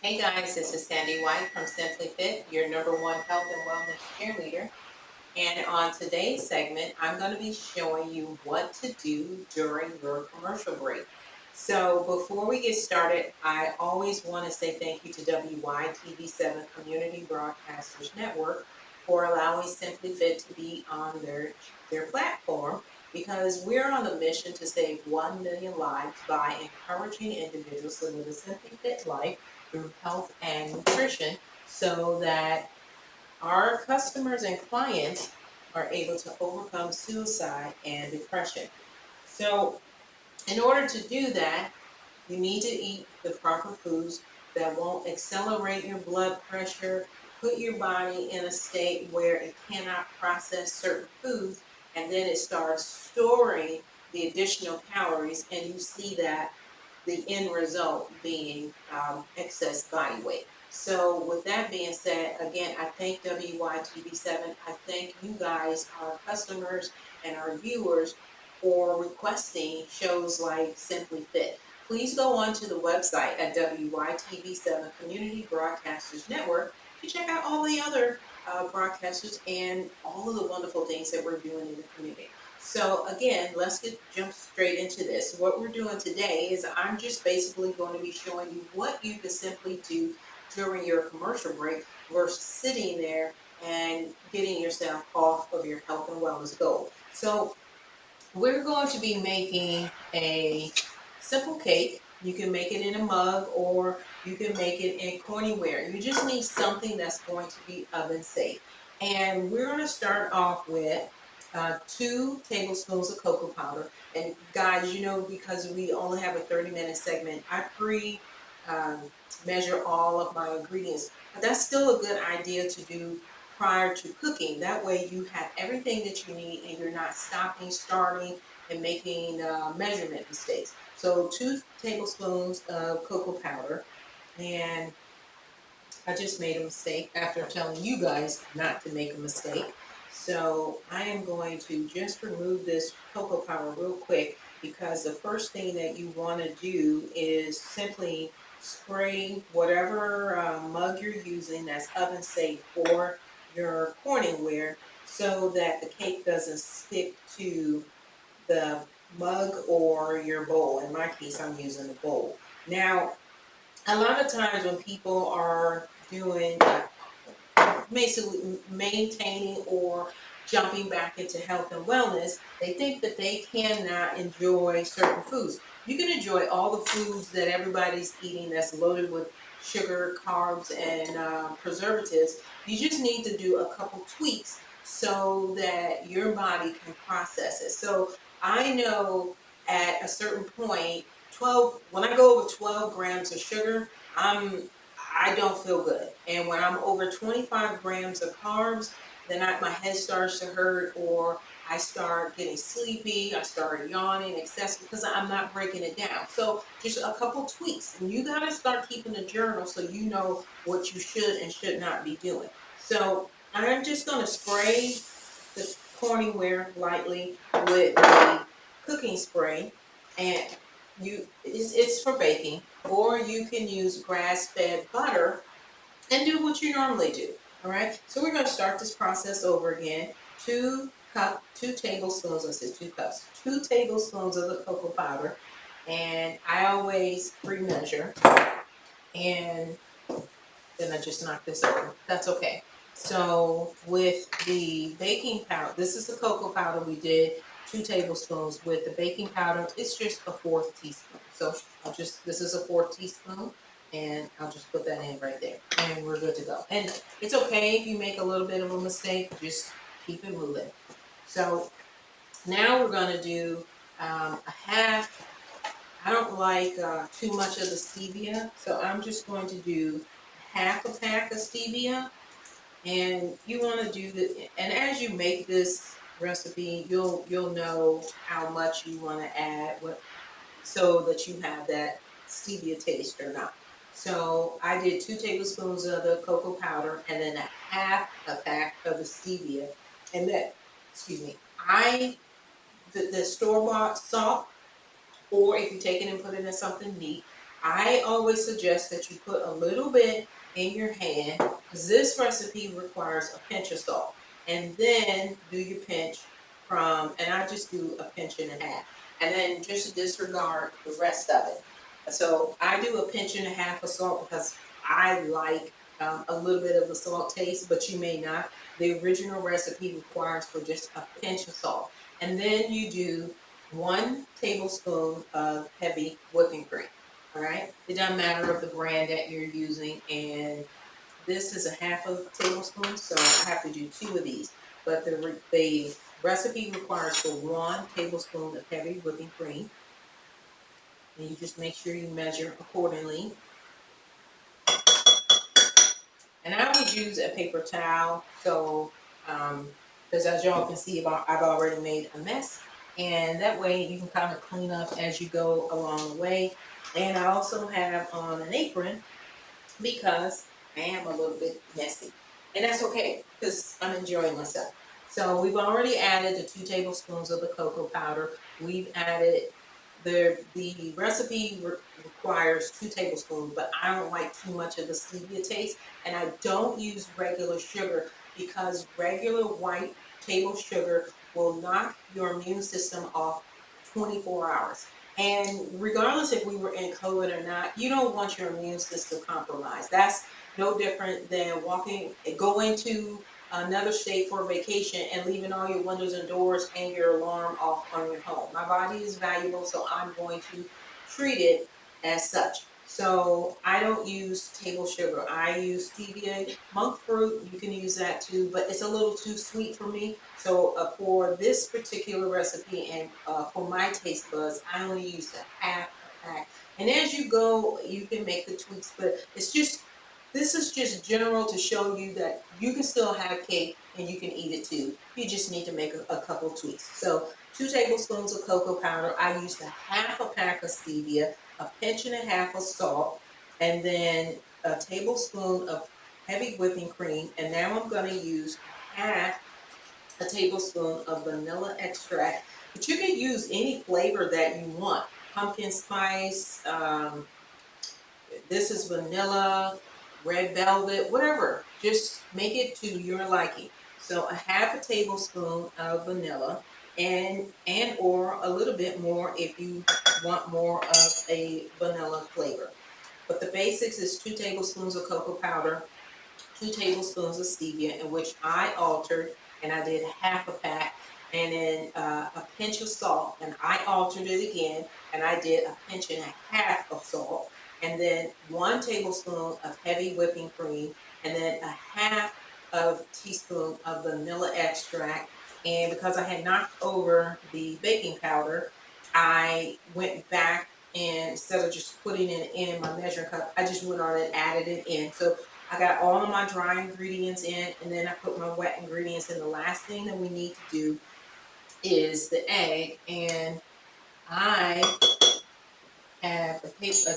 Hey guys, this is Sandy White from Simply Fit, your #1 health and wellness cheerleader. And on today's segment, I'm going to be showing you what to do during your commercial break. So before we get started, I always want to say thank you to WYTV7 Community Broadcasters Network for allowing Simply Fit to be on their platform, because we're on a mission to save 1 million lives by encouraging individuals to live a Simply Fit life through health and nutrition, so that our customers and clients are able to overcome suicide and depression. So in order to do that, you need to eat the proper foods that won't accelerate your blood pressure, put your body in a state where it cannot process certain foods, and then it starts storing the additional calories, and you see that the end result being excess body weight. So with that being said, again, I thank WYTV7. I thank you guys, our customers and our viewers, for requesting shows like Simply Fit. Please go on to the website at WYTV7 Community Broadcasters Network to check out all the other broadcasters and all of the wonderful things that we're doing in the community. So again, let's jump straight into this. What we're doing today is I'm just basically going to be showing you what you can simply do during your commercial break versus sitting there and getting yourself off of your health and wellness goal. So we're going to be making a simple cake. You can make it in a mug, or you can make it in corningware. You just need something that's going to be oven safe. And we're going to start off with 2 tablespoons of cocoa powder. And guys, because we only have a 30-minute segment, I um, measure all of my ingredients. But that's still a good idea to do prior to cooking. That way you have everything that you need and you're not stopping, starting, and making measurement mistakes. So 2 tablespoons of cocoa powder. And I just made a mistake after telling you guys not to make a mistake. So I am going to just remove this cocoa powder real quick, because the first thing that you want to do is simply spray whatever mug you're using that's oven safe for your corningware, so that the cake doesn't stick to the mug or your bowl. In my case, I'm using a bowl. Now, a lot of times when people are doing basically maintaining or jumping back into health and wellness, they think that they cannot enjoy certain foods. You can enjoy all the foods that everybody's eating that's loaded with sugar, carbs, and preservatives. You just need to do a couple tweaks so that your body can process it. So I know at a certain point, when I go over 12 grams of sugar, I don't feel good. And when I'm over 25 grams of carbs, then my head starts to hurt, or I start getting sleepy, I start yawning excessively because I'm not breaking it down. So just a couple tweaks. And you got to start keeping a journal so you know what you should and should not be doing. So I'm just going to spray the corningware lightly with the cooking spray, and it's for baking, or you can use grass-fed butter and do what you normally do. All right. So we're going to start this process over again. 2 tablespoons. I said 2 cups. 2 tablespoons of the cocoa powder, and I always pre-measure. And then I just knock this over. That's okay. So with the baking powder, this is the cocoa powder we did, 2 tablespoons. With the baking powder, it's just a 1/4 teaspoon. So this is a 1/4 teaspoon, and I'll just put that in right there, and we're good to go. And it's okay if you make a little bit of a mistake, just keep it moving. So now we're going to do a half. I don't like too much of the stevia, so I'm just going to do half a pack of stevia. And you want to do the, and as you make this recipe, you'll know how much you want to add, so that you have that stevia taste or not. So I did 2 tablespoons of the cocoa powder, and then a half a pack of the stevia. And that, excuse me, the store-bought salt, or if you take it and put it in something neat, I always suggest that you put a little bit in your hand, because this recipe requires a pinch of salt. And then do your pinch and I just do a pinch and a half. And then just disregard the rest of it. So I do a pinch and a half of salt because I like a little bit of the salt taste, but you may not. The original recipe requires for just a pinch of salt. And then you do 1 tablespoon of heavy whipping cream. All right. It doesn't matter of the brand that you're using. And this is a half of a tablespoon, so I have to do 2 of these. But the recipe requires for 1 tablespoon of heavy whipping cream. And you just make sure you measure accordingly. And I would use a paper towel, so because as y'all can see, I've already made a mess, and that way you can kind of clean up as you go along the way. And I also have on an apron because I am a little bit messy, and that's okay because I'm enjoying myself. So we've already added the 2 tablespoons of the cocoa powder. We've added the recipe requires 2 tablespoons, but I don't like too much of the stevia taste, and I don't use regular sugar because regular white table sugar will knock your immune system off 24 hours. And regardless if we were in COVID or not, you don't want your immune system compromised. That's no different than going to another state for a vacation and leaving all your windows and doors and your alarm off on your home. My body is valuable, so I'm going to treat it as such. So I don't use table sugar. I use stevia, monk fruit. You can use that too, but it's a little too sweet for me. So for this particular recipe and for my taste buds, I only use a half a pack. And as you go, you can make the tweaks, but this is just general to show you that you can still have cake and you can eat it too. You just need to make a couple tweaks. So 2 tablespoons of cocoa powder. I used a half a pack of stevia, a pinch and a half of salt, and then a tablespoon of heavy whipping cream. And now I'm going to use half a tablespoon of vanilla extract. But you can use any flavor that you want. Pumpkin spice, this is vanilla, red velvet, whatever. Just make it to your liking. So a half a tablespoon of vanilla and or a little bit more if you want more of a vanilla flavor. But the basics is 2 tablespoons of cocoa powder, 2 tablespoons of stevia, in which I altered, and I did half a pack, and then a pinch of salt, and I altered it again, and I did a pinch and a half of salt, and then 1 tablespoon of heavy whipping cream, and then a half of teaspoon of vanilla extract. And because I had knocked over the baking powder, I went back, and instead of just putting it in my measuring cup, I just went on and added it in. So I got all of my dry ingredients in, and then I put my wet ingredients in. The last thing that we need to do is the egg, and I have a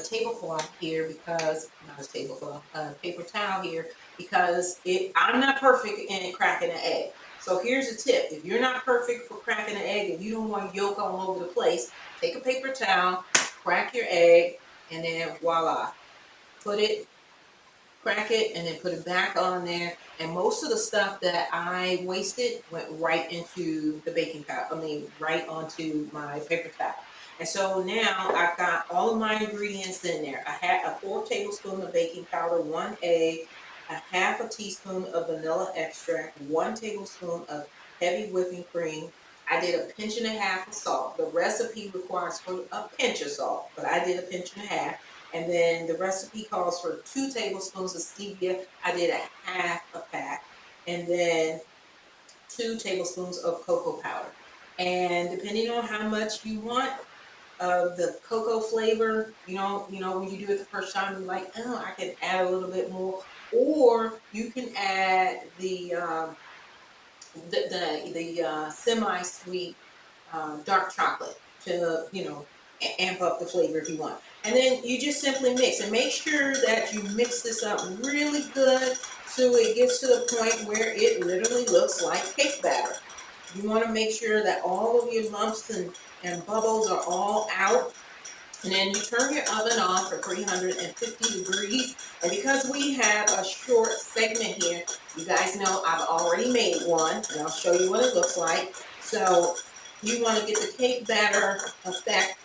tablecloth here because, not a tablecloth, a paper towel here because I'm not perfect in cracking an egg. So here's a tip. If you're not perfect for cracking an egg and you don't want yolk all over the place, take a paper towel, crack your egg, and then voila. Crack it, and then put it back on there. And most of the stuff that I wasted went right into the baking powder. Right onto my paper towel. And so now I've got all of my ingredients in there. I had a 4 tablespoons of baking powder, 1 egg, a half a teaspoon of vanilla extract, 1 tablespoon of heavy whipping cream. I did a pinch and a half of salt. The recipe requires for a pinch of salt, but I did a pinch and a half. And then the recipe calls for 2 tablespoons of stevia. I did a half a pack. And then 2 tablespoons of cocoa powder. And depending on how much you want of the cocoa flavor, when you do it the first time, you're like, oh, I can add a little bit more. Or you can add the semi-sweet dark chocolate to, amp up the flavor if you want. And then you just simply mix, and make sure that you mix this up really good so it gets to the point where it literally looks like cake batter. You want to make sure that all of your lumps and bubbles are all out. And then you turn your oven on for 350 degrees. And because we have a short segment here, you guys know I've already made one, and I'll show you what it looks like. So you want to get the cake batter effect,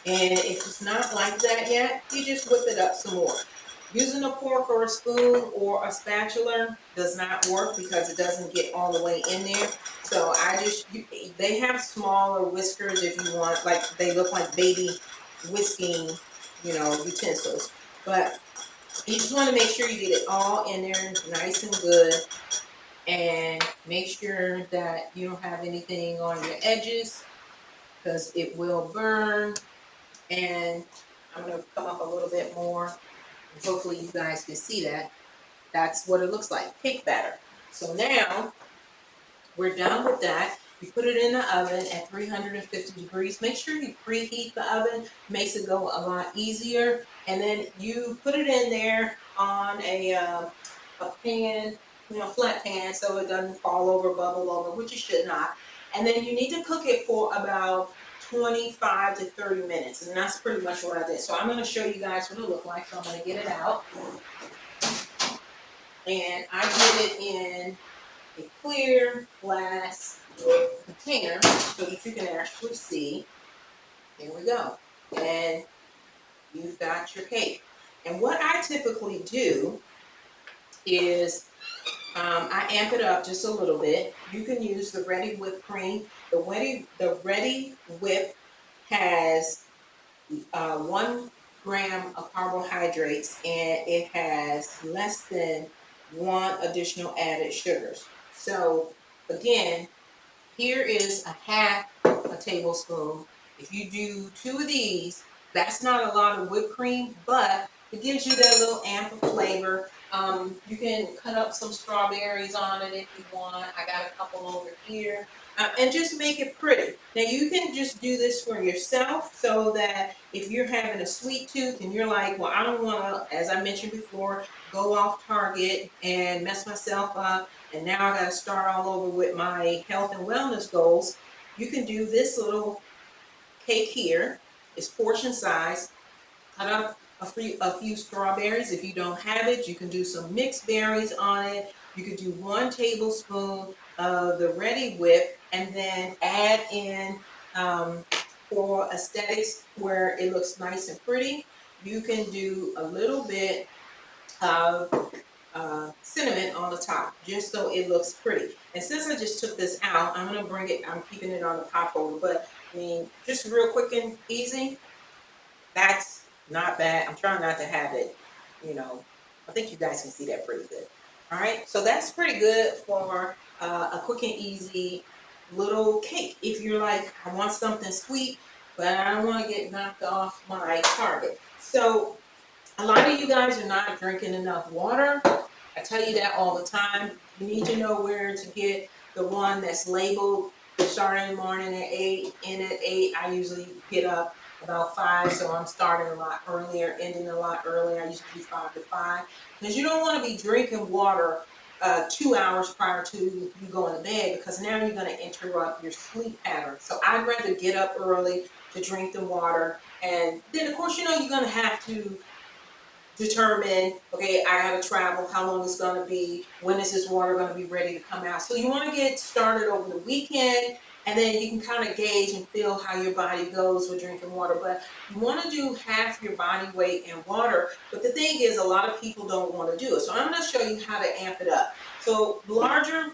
and if it's not like that yet, you just whip it up some more. Using a fork or a spoon or a spatula does not work because it doesn't get all the way in there. So they have smaller whiskers if you want, like they look like baby whisking, utensils. But you just want to make sure you get it all in there nice and good, and make sure that you don't have anything on your edges because it will burn. And I'm going to come up a little bit more. Hopefully you guys can see that. That's what it looks like, cake batter. So now we're done with that. You put it in the oven at 350 degrees. Make sure you preheat the oven, makes it go a lot easier. And then you put it in there on a pan, flat pan, so it doesn't fall over, bubble over, which it should not. And then you need to cook it for about 25 to 30 minutes. And that's pretty much what I did. So I'm going to show you guys what it looked like. So I'm going to get it out. And I did it in a clear glass container so that you can actually see. Here we go. And you've got your cake. And what I typically do is I amp it up just a little bit. You can use the Ready Whipped Cream. The Ready Whip has 1 gram of carbohydrates, and it has less than 1 additional added sugars. So again, here is a half a tablespoon. If you do 2 of these, that's not a lot of whipped cream, but it gives you that little amp of flavor. You can cut up some strawberries on it if you want. I got a couple over here. And just make it pretty. Now you can just do this for yourself so that if you're having a sweet tooth and you're like, well, I don't want to, as I mentioned before, go off target and mess myself up, and now I got to start all over with my health and wellness goals. You can do this little cake here. It's portion size. Cut up a few strawberries. If you don't have it, you can do some mixed berries on it. You could do 1 tablespoon of the Ready Whip, and then add in, for aesthetics where it looks nice and pretty, you can do a little bit of cinnamon on the top, just so it looks pretty. And since I just took this out, I'm going to bring it, I'm keeping it on the pop holder, but I mean, just real quick and easy. That's not bad. I'm trying not to have it, I think you guys can see that pretty good. All right, so that's pretty good for a quick and easy little cake. If you're like, I want something sweet, but I don't want to get knocked off my target. So a lot of you guys are not drinking enough water. I tell you that all the time. You need to know where to get the one that's labeled starting in the morning at 8, in at 8. I usually get up about 5, so I'm starting a lot earlier, ending a lot earlier. I usually do 5 to 5. Because you don't want to be drinking water 2 hours prior to you going to bed, because now you're going to interrupt your sleep pattern. So I'd rather get up early to drink the water. And then, of course, you're going to have to determine, okay, I gotta travel, how long it's gonna be, when is this water gonna be ready to come out. So you wanna get started over the weekend, and then you can kind of gauge and feel how your body goes with drinking water. But you wanna do half your body weight in water. But the thing is, a lot of people don't wanna do it. So I'm gonna show you how to amp it up. So larger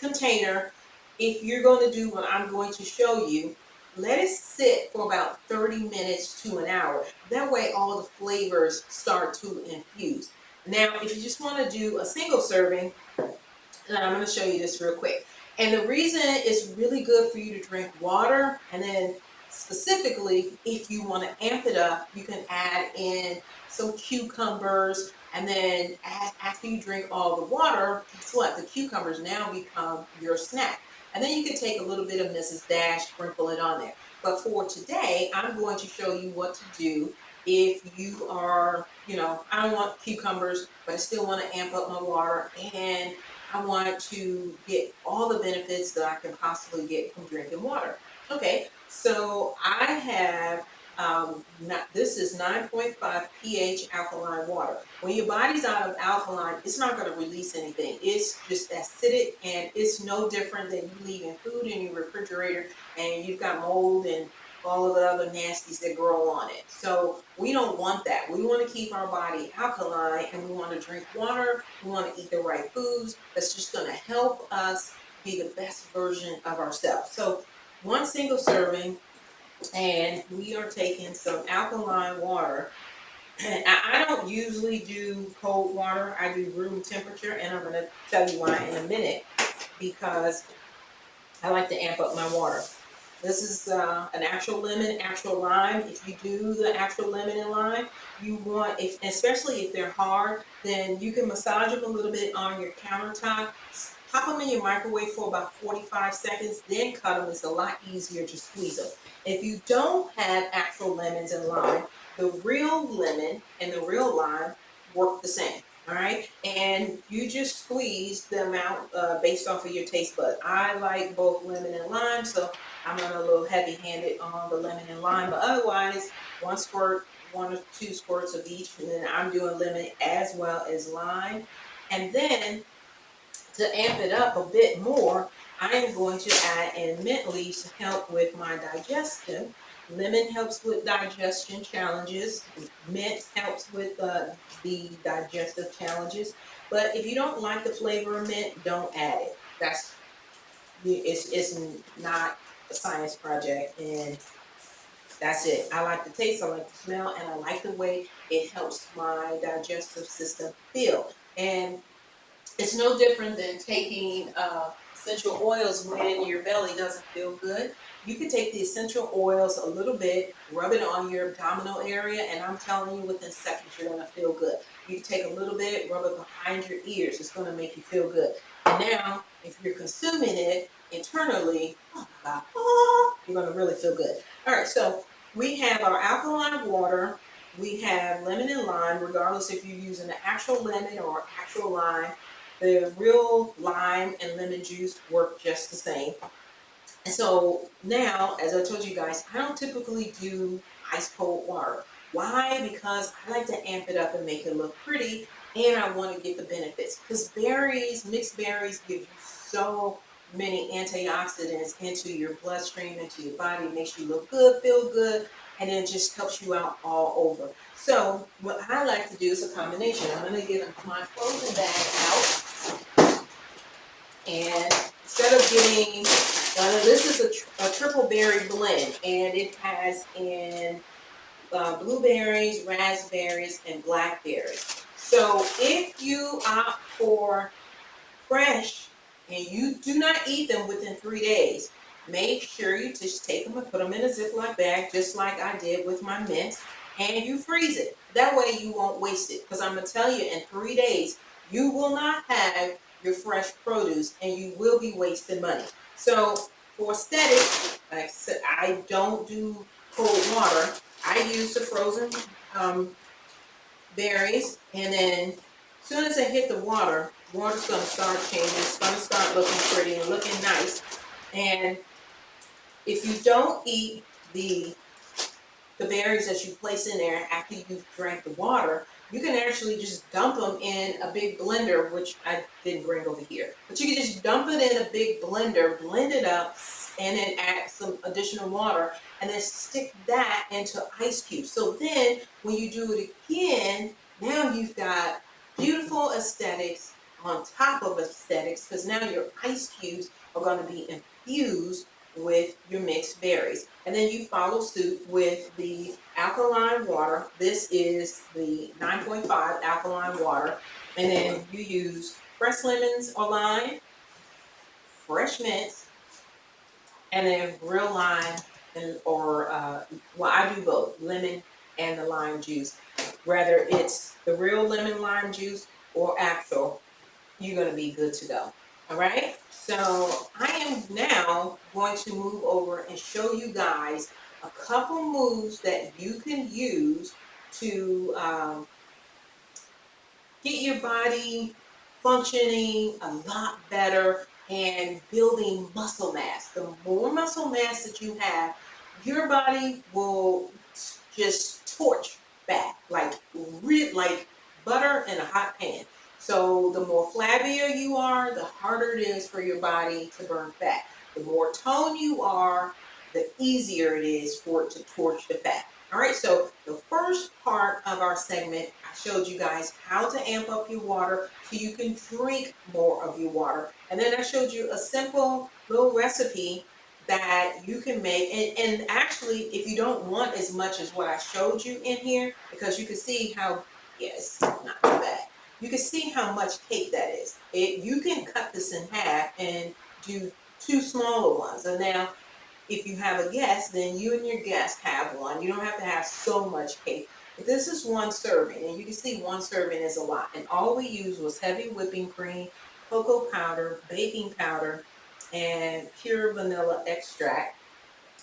container, if you're gonna do what I'm going to show you, let it sit for about 30 minutes to an hour. That way all the flavors start to infuse. Now, if you just want to do a single serving, and I'm going to show you this real quick. And the reason it's really good for you to drink water, and then specifically if you want to amp it up, you can add in some cucumbers, and then after you drink all the water, guess what? The cucumbers now become your snack. And then you can take a little bit of Mrs. Dash, sprinkle it on there. But for today, I'm going to show you what to do if you are, I don't want cucumbers, but I still want to amp up my water, and I want to get all the benefits that I can possibly get from drinking water. Okay, so I have This is 9.5 pH alkaline water. When your body's out of alkaline, it's not going to release anything. It's just acidic, and it's no different than you leaving food in your refrigerator and you've got mold and all of the other nasties that grow on it. So we don't want that. We want to keep our body alkaline, and we want to drink water. We want to eat the right foods. That's just going to help us be the best version of ourselves. So one single serving, and we are taking some alkaline water. And I don't usually do cold water. I do room temperature, and I'm going to tell you why in a minute, because I like to amp up my water. This is an actual lemon, actual lime. If you do the actual lemon and lime, you want, especially if they're hard, then you can massage them a little bit on your countertop. Pop them in your microwave for about 45 seconds, then cut them. It's a lot easier to squeeze them. If you don't have actual lemons and lime, the real lemon and the real lime work the same. All right, and you just squeeze the amount based off of your taste bud. I like both lemon and lime, so I'm a little heavy-handed on the lemon and lime, but otherwise, one squirt, 1 or 2 squirts of each, and then I'm doing lemon as well as lime. And then to amp it up a bit more, I am going to add in mint leaves to help with my digestion. Lemon helps with digestion challenges. Mint helps with the digestive challenges. But if you don't like the flavor of mint, don't add it. It's not a science project, and that's it. I like the taste, I like the smell, and I like the way it helps my digestive system feel. And it's no different than taking essential oils when your belly doesn't feel good. You can take the essential oils a little bit, rub it on your abdominal area, and I'm telling you, within seconds, you're going to feel good. You can take a little bit, rub it behind your ears. It's going to make you feel good. And now, if you're consuming it internally, oh my God, you're going to really feel good. All right, so we have our alkaline water. We have lemon and lime, regardless if you're using the actual lemon or actual lime. The real lime and lemon juice work just the same. And so now, as I told you guys, I don't typically do ice cold water. Why? Because I like to amp it up and make it look pretty, and I want to get the benefits. Because berries, mixed berries, give you so many antioxidants into your bloodstream, into your body. It makes you look good, feel good, and then just helps you out all over. So what I like to do is a combination. I'm going to get my frozen bag out, and instead of getting, this is a triple berry blend, and it has in blueberries, raspberries, and blackberries. So if you opt for fresh and you do not eat them within 3 days, make sure you just take them and put them in a Ziploc bag, just like I did with my mint, and you freeze it. That way you won't waste it, because I'm going to tell you, in 3 days, you will not have your fresh produce, and you will be wasting money. So for aesthetics, like I said, I don't do cold water. I use the frozen berries, and then as soon as I hit the water's going to start changing. It's going to start looking pretty and looking nice. And if you don't eat the berries that you place in there after you've drank the water, you can actually just dump them in a big blender, which I didn't bring over here. But you can just dump it in a big blender, blend it up, and then add some additional water, and then stick that into ice cubes. So then when you do it again, now you've got beautiful aesthetics on top of aesthetics, because now your ice cubes are going to be infused with your mixed berries. And then you follow suit with the alkaline water. This is the 9.5 alkaline water. And then you use fresh lemons or lime, fresh mints, and then real lime, well, I do both, lemon and the lime juice. Whether it's the real lemon lime juice or actual, you're going to be good to go. All right, so I am now going to move over and show you guys a couple moves that you can use to get your body functioning a lot better and building muscle mass. The more muscle mass that you have, your body will just torch fat, like like butter in a hot pan. So the more flabbier you are, the harder it is for your body to burn fat. The more toned you are, the easier it is for it to torch the fat. All right, so the first part of our segment, I showed you guys how to amp up your water so you can drink more of your water. And then I showed you a simple little recipe that you can make. And actually, if you don't want as much as what I showed you in here, because you can see how, yes, not too bad. You can see how much cake that is. You can cut this in half and do two smaller ones. And now, if you have a guest, then you and your guest have one. You don't have to have so much cake. But this is one serving, and you can see one serving is a lot. And all we used was heavy whipping cream, cocoa powder, baking powder, and pure vanilla extract,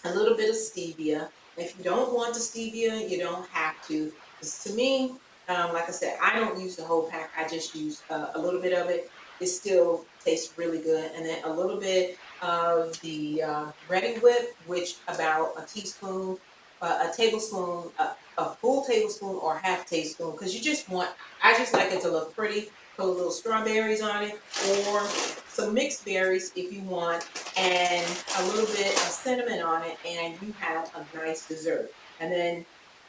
a little bit of stevia. If you don't want the stevia, you don't have to. Because to me, like I said, I don't use the whole pack. I just use a little bit of it. It still tastes really good. And then a little bit of the Ready Whip, which about a teaspoon, a tablespoon, a full tablespoon or half teaspoon. Because you just want, I just like it to look pretty. Put a little strawberries on it, or some mixed berries if you want, and a little bit of cinnamon on it, and you have a nice dessert. And then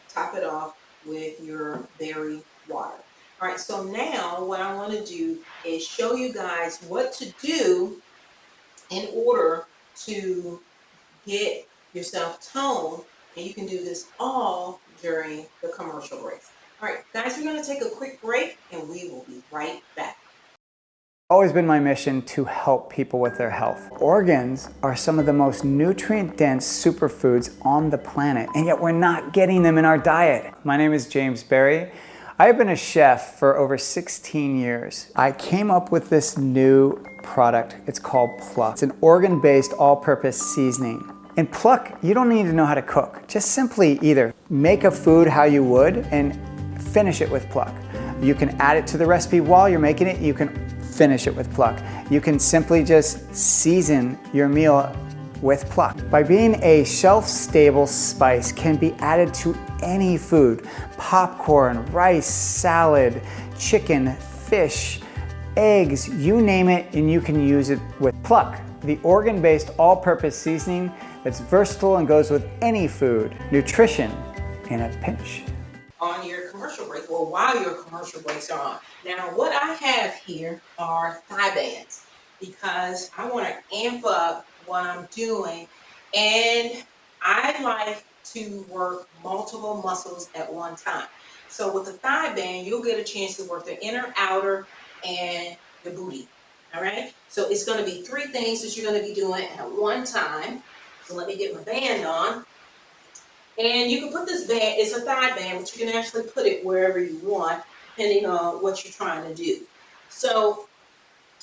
top it off with your berry water. All right, so now what I want to do is show you guys what to do in order to get yourself toned, and you can do this all during the commercial breaks. All right, guys, we're going to take a quick break, and we will be right back. Always been my mission to help people with their health. Organs are some of the most nutrient-dense superfoods on the planet, and yet we're not getting them in our diet. My name is James Berry. I've been a chef for over 16 years. I came up with this new product. It's called Pluck. It's an organ-based all-purpose seasoning. In Pluck, you don't need to know how to cook. Just simply either make a food how you would and finish it with Pluck. You can add it to the recipe while you're making it. You can finish it with Pluck. You can simply just season your meal with Pluck. By being a shelf-stable spice, can be added to any food. Popcorn, rice, salad, chicken, fish, eggs, you name it, and you can use it with Pluck. The organ-based all-purpose seasoning that's versatile and goes with any food. Nutrition in a pinch. On your commercial break, or while your commercial breaks are on. Now, what I have here are thigh bands, because I want to amp up what I'm doing, and I like to work multiple muscles at one time. So with the thigh band, you'll get a chance to work the inner, outer, and the booty. All right, so it's going to be three things that you're going to be doing at one time. So let me get my band on. And you can put this band, it's a thigh band, but you can actually put it wherever you want, depending on what you're trying to do. So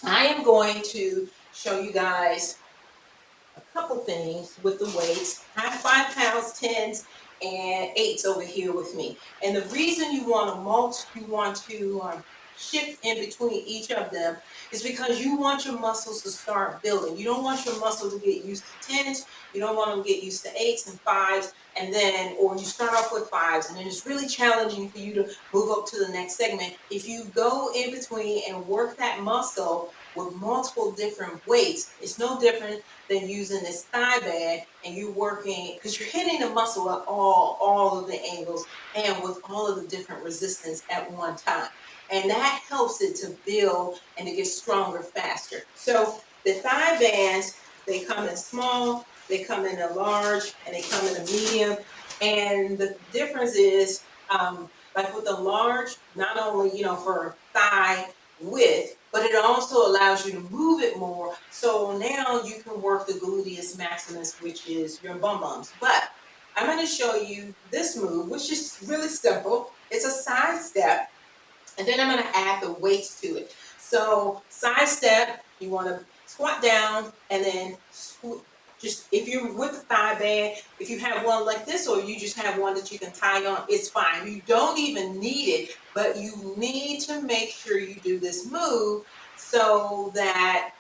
I am going to show you guys a couple things with the weights. I have 5 pounds, 10s, and 8s over here with me. And the reason you want to shift in between each of them is because you want your muscles to start building. You don't want your muscles to get used to 10s. You don't want them to get used to 8s and 5s, and then, or you start off with 5s, and then it's really challenging for you to move up to the next segment. If you go in between and work that muscle with multiple different weights, it's no different than using this thigh band, and you're working, because you're hitting the muscle at all of the angles and with all of the different resistance at one time. And that helps it to build and to get stronger faster. So the thigh bands, they come in small, they come in a large, and they come in a medium. And the difference is, like with the large, not only, for thigh width, but it also allows you to move it more. So now you can work the gluteus maximus, which is your bum bums. But I'm going to show you this move, which is really simple. It's a side step. And then I'm going to add the weights to it. So side step, you want to squat down, and then just, if you're with the thigh band, if you have one like this, or you just have one that you can tie on, it's fine. You don't even need it, but you need to make sure you do this move so that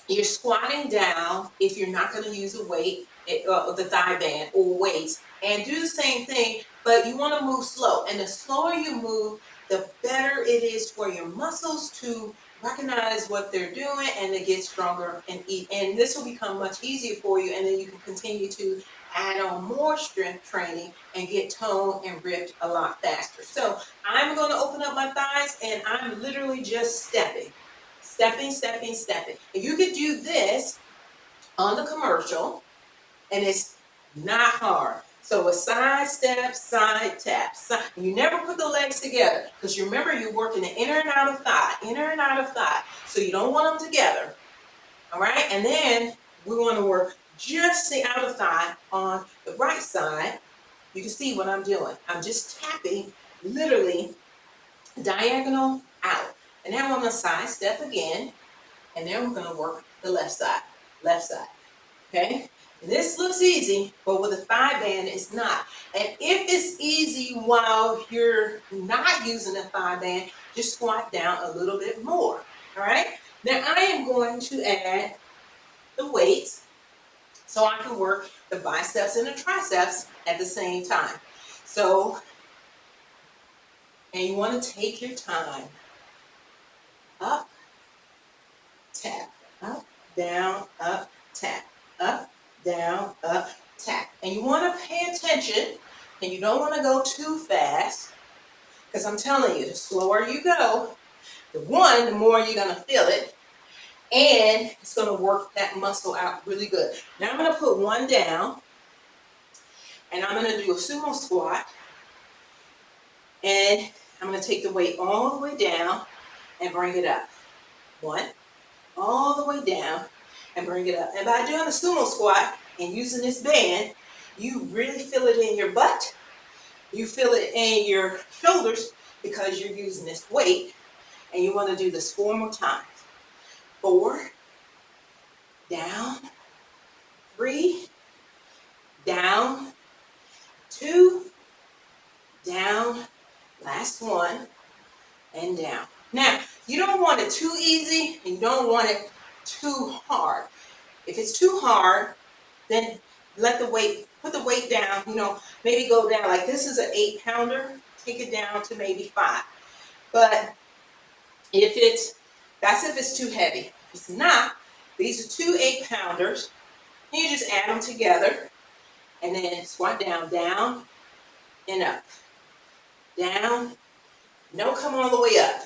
You're squatting down if you're not going to use a weight, the thigh band or weights, and do the same thing, but you want to move slow. And the slower you move, the better it is for your muscles to recognize what they're doing and to get stronger and eat. And this will become much easier for you, and then you can continue to add on more strength training and get toned and ripped a lot faster. So I'm going to open up my thighs, and I'm literally just stepping. Stepping, stepping, stepping. And you could do this on the commercial, and it's not hard. So a side step, side tap, side. You never put the legs together because you remember you're working the inner and outer thigh, inner and outer thigh. So you don't want them together. All right? And then we want to work just the outer thigh on the right side. You can see what I'm doing. I'm just tapping literally diagonal out. And now I'm going to side step again. And then we're going to work the left side, okay? And this looks easy, but with a thigh band, it's not. And if it's easy while you're not using a thigh band, just squat down a little bit more, all right? Now I am going to add the weights so I can work the biceps and the triceps at the same time. So, and you want to take your time. Up, tap, up, down, up, tap, up, down, up, tap. And you want to pay attention, and you don't want to go too fast, because I'm telling you, the slower you go, the more you're going to feel it, and it's going to work that muscle out really good. Now I'm going to put one down, and I'm going to do a sumo squat, and I'm going to take the weight all the way down and bring it up. One, all the way down and bring it up. And by doing a sumo squat and using this band, you really feel it in your butt. You feel it in your shoulders because you're using this weight. And you want to do this 4 more times. 4, down, 3, down, 2, down, last one, and down. Now, you don't want it too easy and you don't want it too hard. If it's too hard, then put the weight down, maybe go down. Like this is an 8-pounder, take it down to maybe 5. But that's if it's too heavy. If it's not, these are 2 8-pounders. You just add them together and then squat down, down and up. Down, no, come all the way up.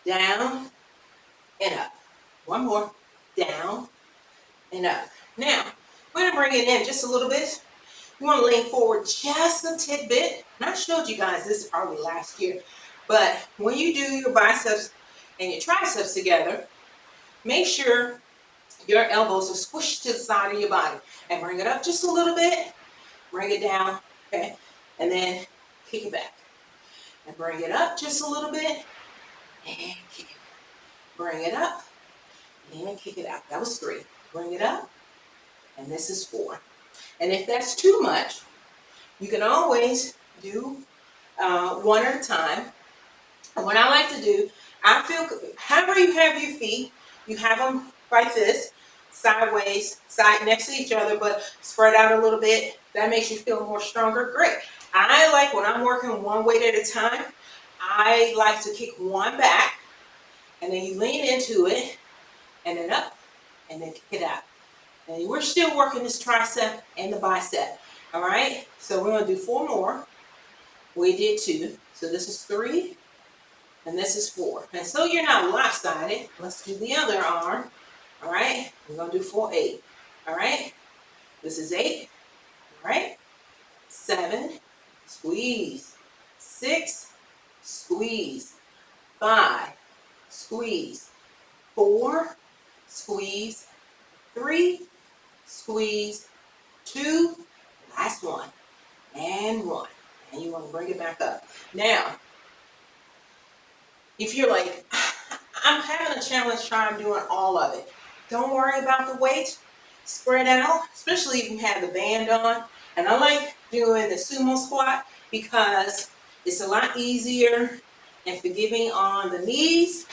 Down and up. One more, down and up. Now, we're going to bring it in just a little bit. You want to lean forward just a tidbit. And I showed you guys this probably last year. But when you do your biceps and your triceps together, make sure your elbows are squished to the side of your body. And bring it up just a little bit. Bring it down, okay? And then kick it back. And bring it up just a little bit. And kick it. Bring it up. And kick it out. That was 3. Bring it up. And this is 4. And if that's too much, you can always do one at a time. And what I like to do, however you have your feet, you have them like this, sideways, next to each other, but spread out a little bit. That makes you feel more stronger. Great. I like when I'm working one weight at a time, I like to kick one back, and then you lean into it, and then up, and then kick it out. And we're still working this tricep and the bicep. All right? So we're going to do 4 more. We did 2. So this is 3. And this is 4. And so you're not lopsided. Let's do the other arm. All right? We're going to do 4, 8. All right? This is 8. All right? 7. Squeeze. 6. Squeeze. 5. Squeeze. 4. Squeeze. 3. Squeeze, 2, last one, and 1. And you want to bring it back up. Now, if you're like, I'm having a challenge trying doing all of it, don't worry about the weight. Spread out, especially if you have the band on. And I like doing the sumo squat because it's a lot easier and forgiving on the knees.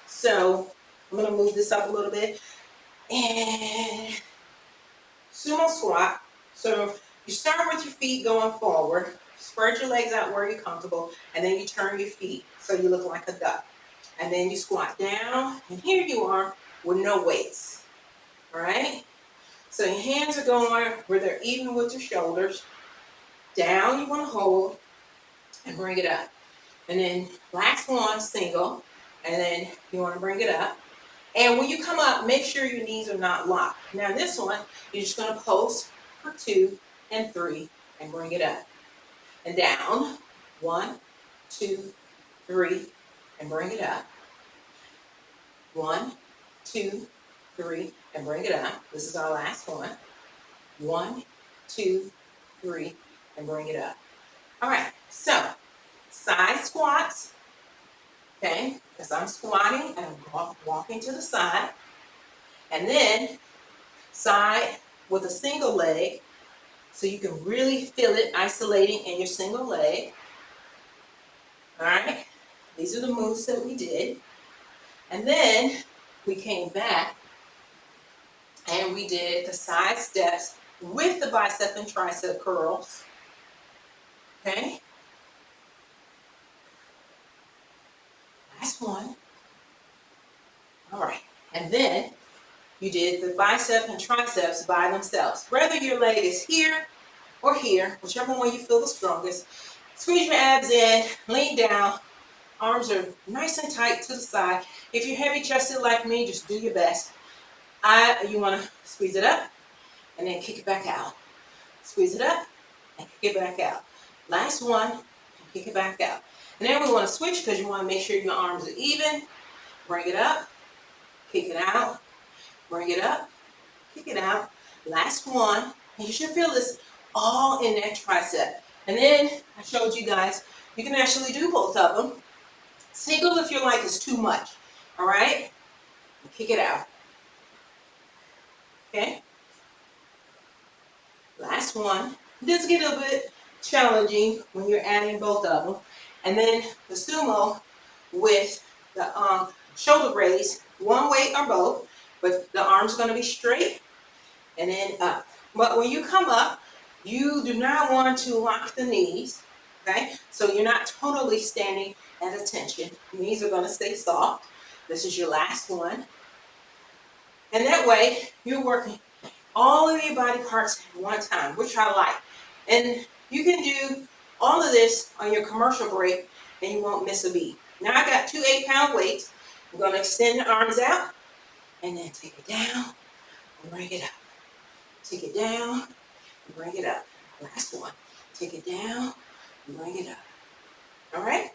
So I'm going to move this up a little bit. And Sumo Squat. So you start with your feet going forward, spread your legs out where you're comfortable, and then you turn your feet so you look like a duck. And then you squat down, and here you are with no weights. All right? So your hands are going where they're even with your shoulders. Down you want to hold and bring it up. And then last one, single, and then you want to bring it up. And when you come up, make sure your knees are not locked. Now this one, you're just going to post for 2 and 3 and bring it up. And down, 1, 2, 3, and bring it up. 1, 2, 3, and bring it up. This is our last one. 1, 2, 3, and bring it up. All right, so side squats. Okay, as I'm squatting and I'm walking to the side. And then side with a single leg, so you can really feel it isolating in your single leg. All right, these are the moves that we did. And then we came back and we did the side steps with the bicep and tricep curls. Okay, last one. All right, and then you did the bicep and triceps by themselves. Whether your leg is here or here, whichever one you feel the strongest, squeeze your abs in, lean down, arms are nice and tight to the side. If you're heavy chested like me, just do your best. You want to squeeze it up and then kick it back out. Squeeze it up and kick it back out. Last one, and kick it back out. And then we want to switch because you want to make sure your arms are even. Bring it up, kick it out, bring it up, kick it out. Last one, and you should feel this all in that tricep. And then I showed you guys, you can actually do both of them. Single if your like is too much, all right? Kick it out, okay? Last one. This gets a bit challenging when you're adding both of them. And then the sumo with the shoulder raise, one weight or both, but the arm's going to be straight and then up. But when you come up, you do not want to lock the knees, okay? So you're not totally standing at attention. Knees are going to stay soft. This is your last one. And that way, you're working all of your body parts at one time, which I like. And you can do all of this on your commercial break and you won't miss a beat. Now I got 2 8-pound weights. I'm going to extend the arms out and then take it down and bring it up. Take it down and bring it up. Last one. Take it down and bring it up. All right?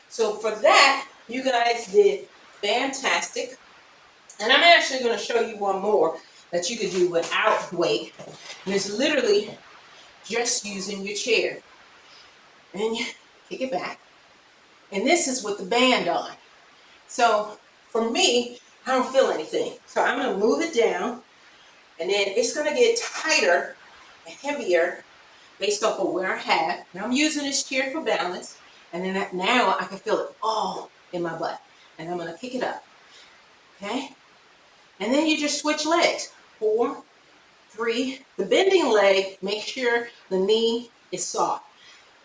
So for that, you guys did fantastic. And I'm actually going to show you one more that you could do without weight. And it's literally just using your chair. And you kick it back. And this is with the band on. So for me, I don't feel anything. So I'm going to move it down. And then it's going to get tighter and heavier based off of where I have. Now I'm using this chair for balance. And then now I can feel it all in my butt. And I'm going to kick it up. Okay? And then you just switch legs. 4, 3. The bending leg, make sure the knee is soft.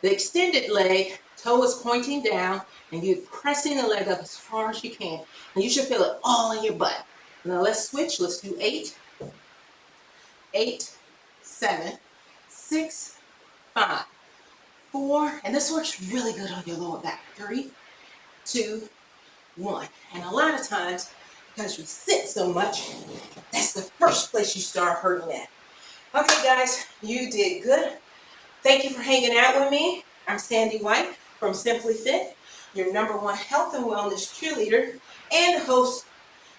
The extended leg, toe is pointing down, and you're pressing the leg up as far as you can. And you should feel it all in your butt. Now let's switch. Let's do 8, 8, 7, 6, 5, 4. And this works really good on your lower back. 3, 2, 1. And a lot of times, because we sit so much, that's the first place you start hurting at. Okay, guys, you did good. Thank you for hanging out with me. I'm Sandy White from Simply Fit, your #1 health and wellness cheerleader and the host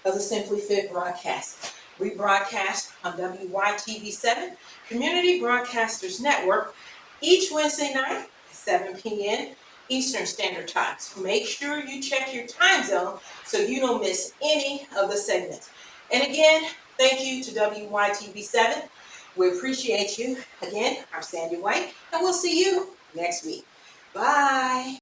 of the Simply Fit broadcast. We broadcast on WYTV7, Community Broadcasters Network, each Wednesday night at 7 p.m. Eastern Standard Time. So make sure you check your time zone so you don't miss any of the segments. And again, thank you to WYTV7. We appreciate you. Again, I'm Sandy White, and we'll see you next week. Bye.